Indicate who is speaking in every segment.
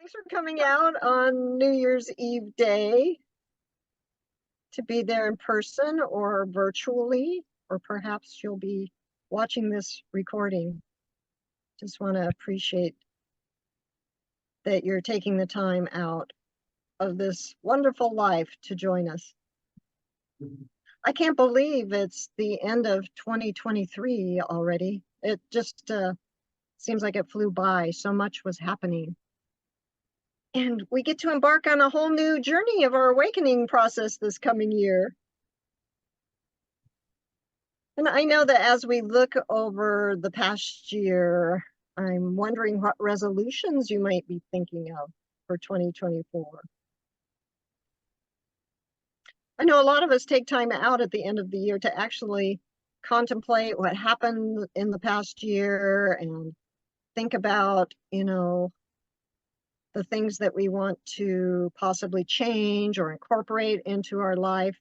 Speaker 1: Thanks for coming out on New Year's Eve day to be there in person or virtually, or perhaps you'll be watching this recording. Just want to appreciate that you're taking the time out of this wonderful life to join us. I can't believe it's the end of 2023 already. It just seems like it flew by. So much was happening. And we get to embark on a whole new journey of our awakening process this coming year. And I know that as we look over the past year, I'm wondering what resolutions you might be thinking of for 2024. I know a lot of us take time out at the end of the year to actually contemplate what happened in the past year and think about, the things that we want to possibly change or incorporate into our life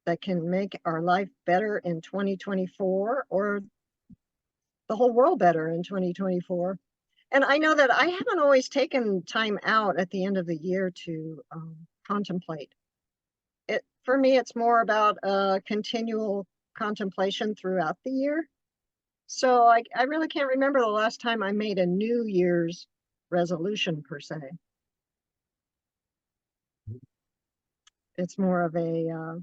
Speaker 1: that can make our life better in 2024 or the whole world better in 2024. And I know that I haven't always taken time out at the end of the year to contemplate. For me, it's more about continual contemplation throughout the year. So I really can't remember the last time I made a New Year's resolution per se. It's more of a,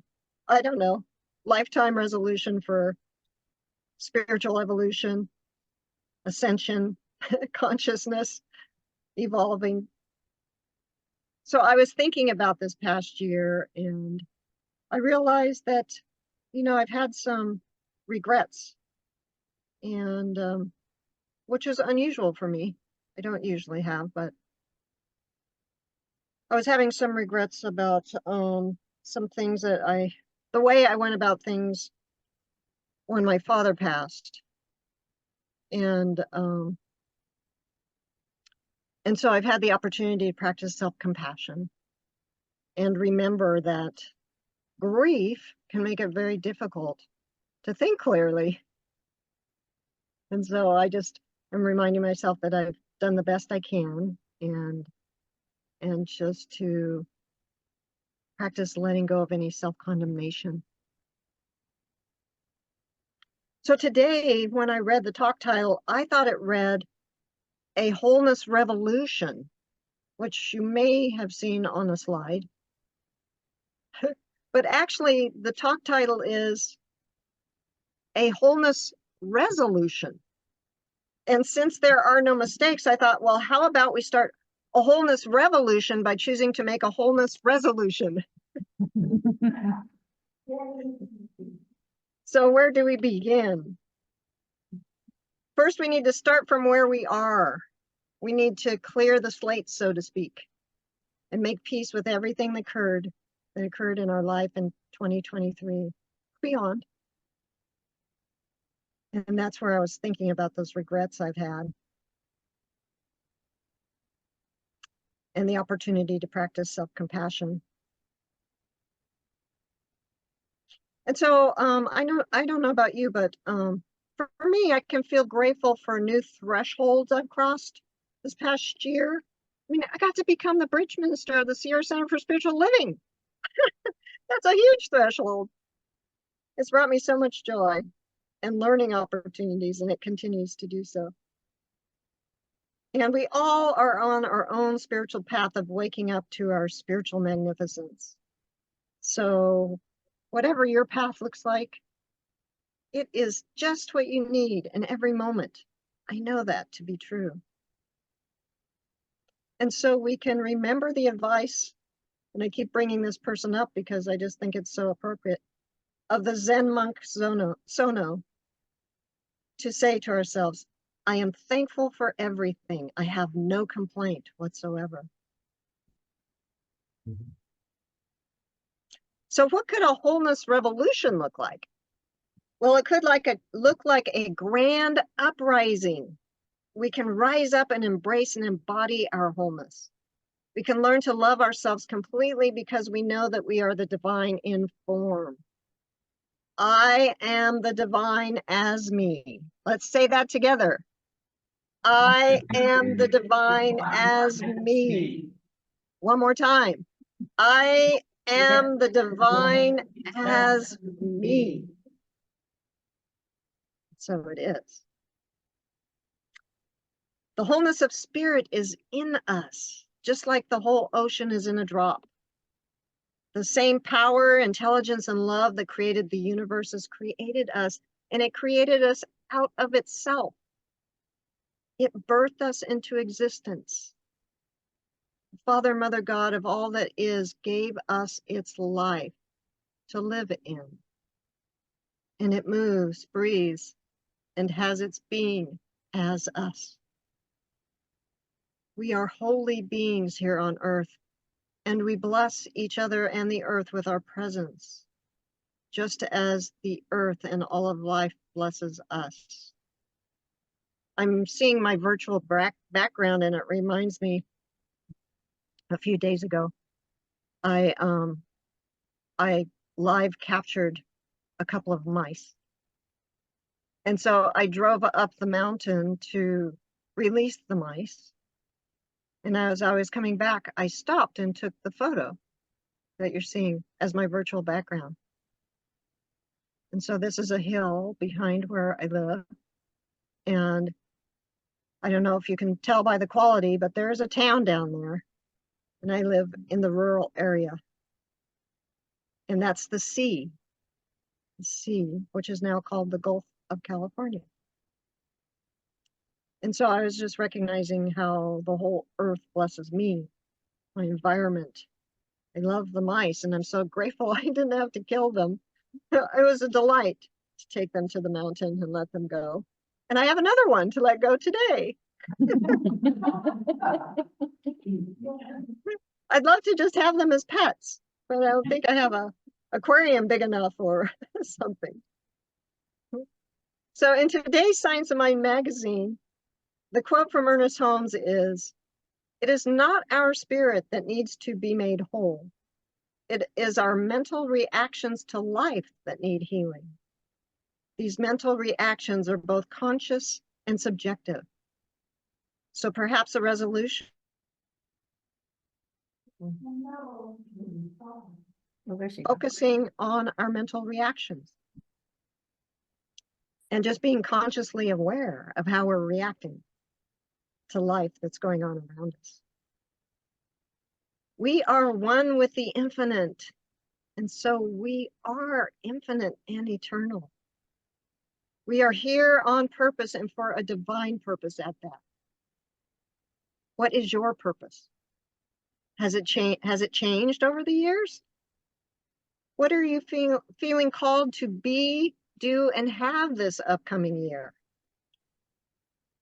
Speaker 1: I don't know, lifetime resolution for spiritual evolution, ascension, consciousness, evolving. So I was thinking about this past year and I realized that, I've had some regrets and which is unusual for me. I don't usually have, but I was having some regrets about some things that the way I went about things when my father passed. And so I've had the opportunity to practice self-compassion and remember that grief can make it very difficult to think clearly. And so I just am reminding myself that I've done the best I can and just to practice letting go of any self-condemnation. So today, when I read the talk title, I thought it read A Wholeness Revolution, which you may have seen on a slide. But actually, the talk title is A Wholeness Resolution. And since there are no mistakes, I thought, well, how about we start a wholeness revolution by choosing to make a wholeness resolution? So where do we begin? First, we need to start from where we are. We need to clear the slate, so to speak, and make peace with everything that occurred in our life in 2023, beyond. And that's where I was thinking about those regrets I've had and the opportunity to practice self-compassion. And so I don't know about you, but for me, I can feel grateful for new thresholds I've crossed this past year. I mean, I got to become the bridge minister of the Sierra Center for Spiritual Living. That's a huge threshold. It's brought me so much joy and learning opportunities, and it continues to do so. And we all are on our own spiritual path of waking up to our spiritual magnificence. So whatever your path looks like, it is just what you need in every moment. I know that to be true. And so we can remember the advice, and I keep bringing this person up because I just think it's so appropriate, of the Zen monk Sono, to say to ourselves, I am thankful for everything. I have no complaint whatsoever. Mm-hmm. So what could a wholeness revolution look like? Well, it could look like a grand uprising. We can rise up and embrace and embody our wholeness. We can learn to love ourselves completely because we know that we are the divine in form. I am the divine as me. Let's say that together. I am the divine as me. One more time. I am the divine as me. So it is. The wholeness of spirit is in us, just like the whole ocean is in a drop. The same power, intelligence, and love that created the universe has created us, and it created us out of itself. It birthed us into existence. Father, Mother, God of all that is gave us its life to live in. And it moves, breathes, and has its being as us. We are holy beings here on earth, and we bless each other and the earth with our presence, just as the earth and all of life blesses us. I'm seeing my virtual background, and it reminds me a few days ago, I live captured a couple of mice. And so I drove up the mountain to release the mice. And as I was coming back, I stopped and took the photo that you're seeing as my virtual background. And so this is a hill behind where I live. And I don't know if you can tell by the quality, but there is a town down there. And I live in the rural area. And that's the sea, which is now called the Gulf of California. And so I was just recognizing how the whole earth blesses me, my environment. I love the mice, and I'm so grateful I didn't have to kill them. It was a delight to take them to the mountain and let them go. And I have another one to let go today. I'd love to just have them as pets, but I don't think I have a aquarium big enough or something. So in today's Science of Mind magazine, the quote from Ernest Holmes is, "It is not our spirit that needs to be made whole. It is our mental reactions to life that need healing. These mental reactions are both conscious and subjective. So perhaps a resolution focusing on our mental reactions and just being consciously aware of how we're reacting to life that's going on around us. We are one with the infinite, and so we are infinite and eternal. We are here on purpose and for a divine purpose at that. What is your purpose? Has it changed over the years? What are you feeling called to be, do, and have this upcoming year?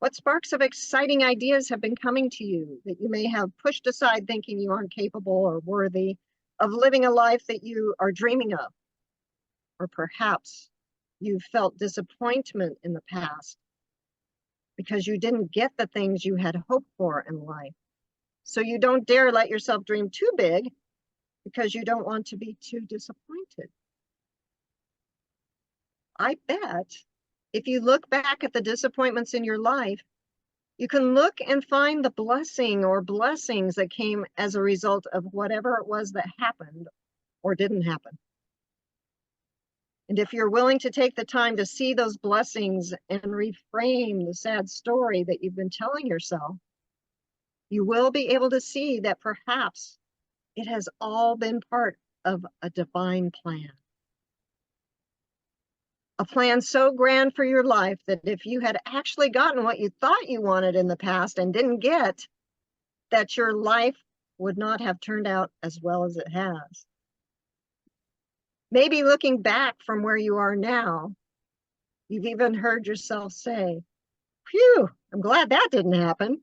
Speaker 1: What sparks of exciting ideas have been coming to you that you may have pushed aside thinking you aren't capable or worthy of living a life that you are dreaming of? Or perhaps you felt disappointment in the past because you didn't get the things you had hoped for in life. So you don't dare let yourself dream too big because you don't want to be too disappointed. I bet if you look back at the disappointments in your life, you can look and find the blessing or blessings that came as a result of whatever it was that happened or didn't happen. And if you're willing to take the time to see those blessings and reframe the sad story that you've been telling yourself, you will be able to see that perhaps it has all been part of a divine plan. A plan so grand for your life that if you had actually gotten what you thought you wanted in the past and didn't get, that your life would not have turned out as well as it has. Maybe looking back from where you are now, you've even heard yourself say, "Phew, I'm glad that didn't happen."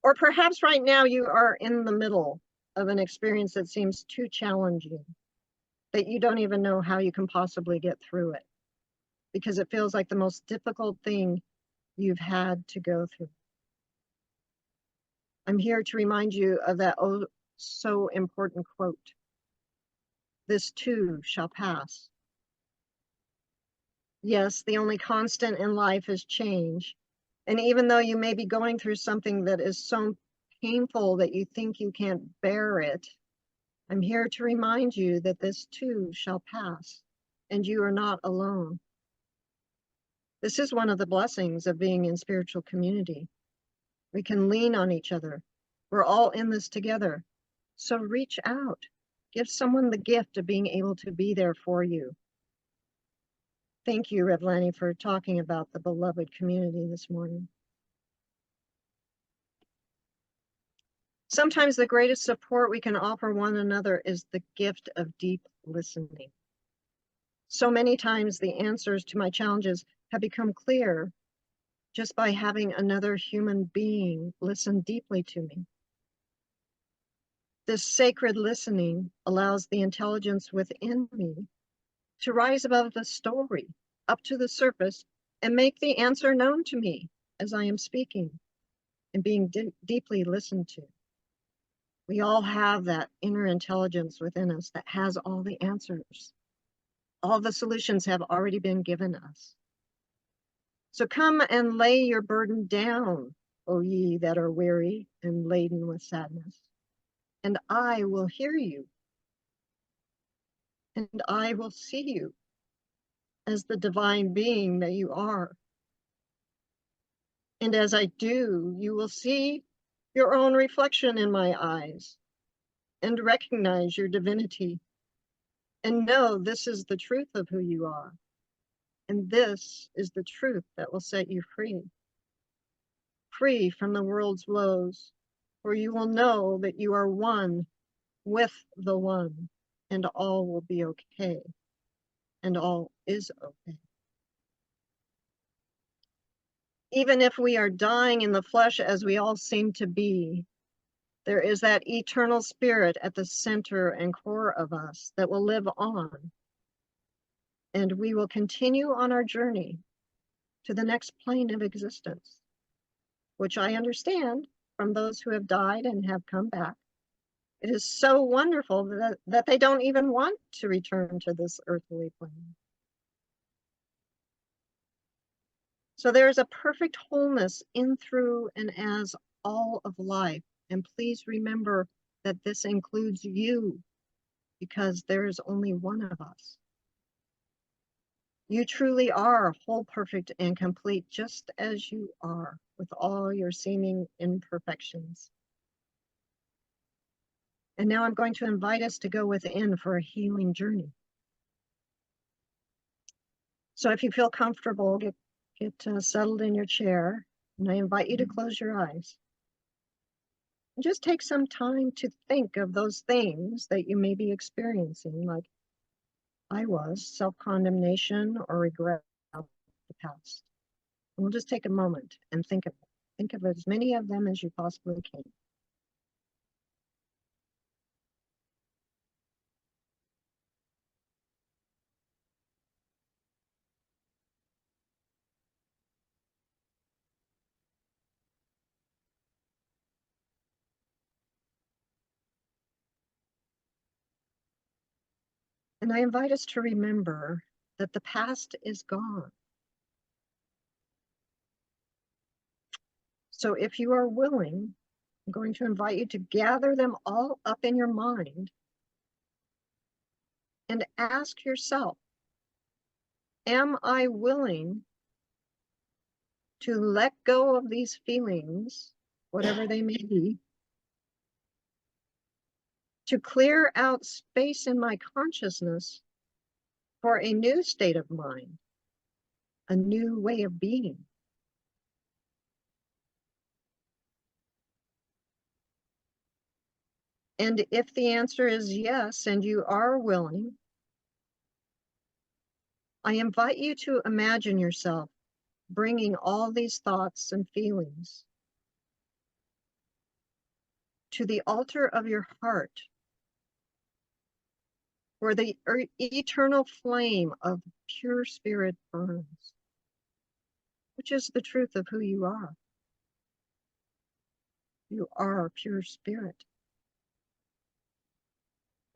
Speaker 1: Or perhaps right now you are in the middle of an experience that seems too challenging, that you don't even know how you can possibly get through it, because it feels like the most difficult thing you've had to go through. I'm here to remind you of that oh so important quote. This too shall pass. Yes, the only constant in life is change. And even though you may be going through something that is so painful that you think you can't bear it, I'm here to remind you that this too shall pass, and you are not alone. This is one of the blessings of being in spiritual community. We can lean on each other. We're all in this together. So reach out. Give someone the gift of being able to be there for you. Thank you, Revlani, for talking about the beloved community this morning. Sometimes the greatest support we can offer one another is the gift of deep listening. So many times the answers to my challenges have become clear just by having another human being listen deeply to me. This sacred listening allows the intelligence within me to rise above the story, up to the surface, and make the answer known to me as I am speaking and being deeply listened to. We all have that inner intelligence within us that has all the answers. All the solutions have already been given us. So come and lay your burden down, O ye that are weary and laden with sadness, and I will hear you, and I will see you as the divine being that you are. And as I do, you will see your own reflection in my eyes and recognize your divinity and know this is the truth of who you are. And this is the truth that will set you free, free from the world's woes, for you will know that you are one with the one, and all will be okay, and all is okay. Even if we are dying in the flesh as we all seem to be, there is that eternal spirit at the center and core of us that will live on, and we will continue on our journey to the next plane of existence, which I understand from those who have died and have come back. It is so wonderful that they don't even want to return to this earthly plane. So there is a perfect wholeness in, through, and as all of life. And please remember that this includes you, because there is only one of us. You truly are whole, perfect, and complete, just as you are, with all your seeming imperfections. And now I'm going to invite us to go within for a healing journey. So if you feel comfortable, get settled in your chair, and I invite you to close your eyes. And just take some time to think of those things that you may be experiencing, like I was, self-condemnation or regret of the past. And we'll just take a moment and think of it. Think of as many of them as you possibly can. And I invite us to remember that the past is gone. So if you are willing, I'm going to invite you to gather them all up in your mind and ask yourself, am I willing to let go of these feelings, whatever they may be, to clear out space in my consciousness for a new state of mind, a new way of being? And if the answer is yes, and you are willing, I invite you to imagine yourself bringing all these thoughts and feelings to the altar of your heart, where the eternal flame of pure spirit burns, which is the truth of who you are. You are pure spirit.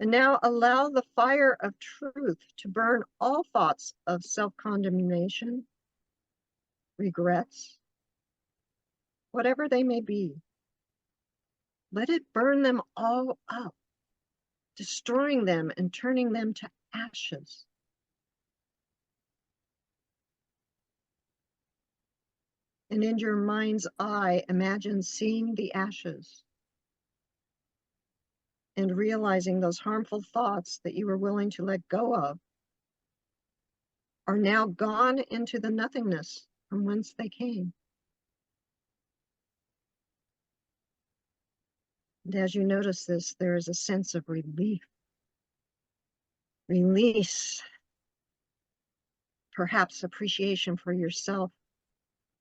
Speaker 1: And now allow the fire of truth to burn all thoughts of self-condemnation, regrets, whatever they may be. Let it burn them all up, destroying them and turning them to ashes. And in your mind's eye, imagine seeing the ashes and realizing those harmful thoughts that you were willing to let go of are now gone into the nothingness from whence they came. And as you notice this, there is a sense of relief, release, perhaps appreciation for yourself,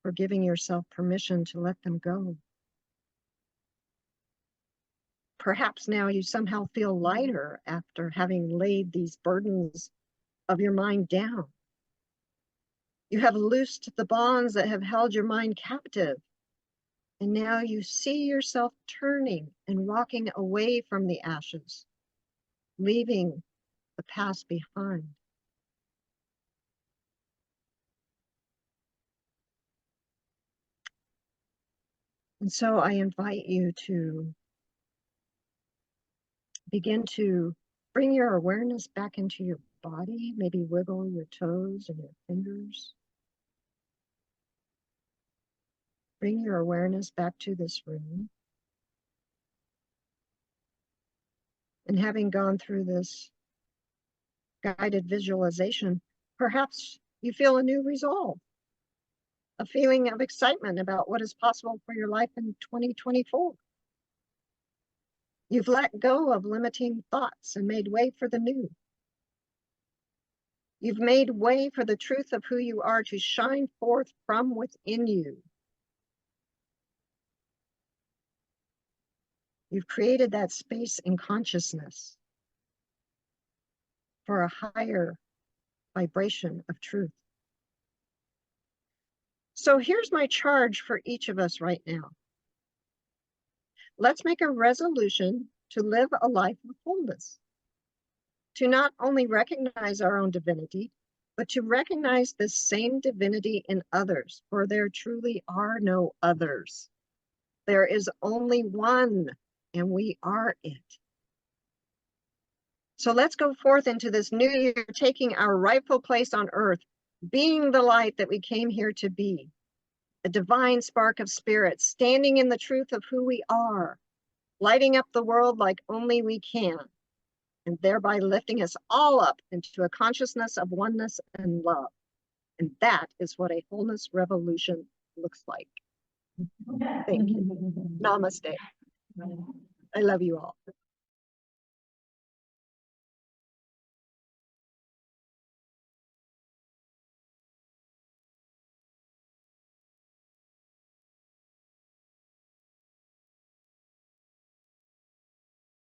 Speaker 1: for giving yourself permission to let them go. Perhaps now you somehow feel lighter after having laid these burdens of your mind down. You have loosed the bonds that have held your mind captive. And now you see yourself turning and walking away from the ashes, leaving the past behind. And so I invite you to begin to bring your awareness back into your body, maybe wiggle your toes and your fingers. Bring your awareness back to this room. And having gone through this guided visualization, perhaps you feel a new resolve, a feeling of excitement about what is possible for your life in 2024. You've let go of limiting thoughts and made way for the new. You've made way for the truth of who you are to shine forth from within you. You've created that space in consciousness for a higher vibration of truth. So here's my charge for each of us right now. Let's make a resolution to live a life of wholeness, to not only recognize our own divinity, but to recognize the same divinity in others, for there truly are no others. There is only one, and we are it. So let's go forth into this new year, taking our rightful place on earth, being the light that we came here to be, a divine spark of spirit, standing in the truth of who we are, lighting up the world like only we can, and thereby lifting us all up into a consciousness of oneness and love. And that is what a wholeness revolution looks like. Thank you. Namaste. I love you all.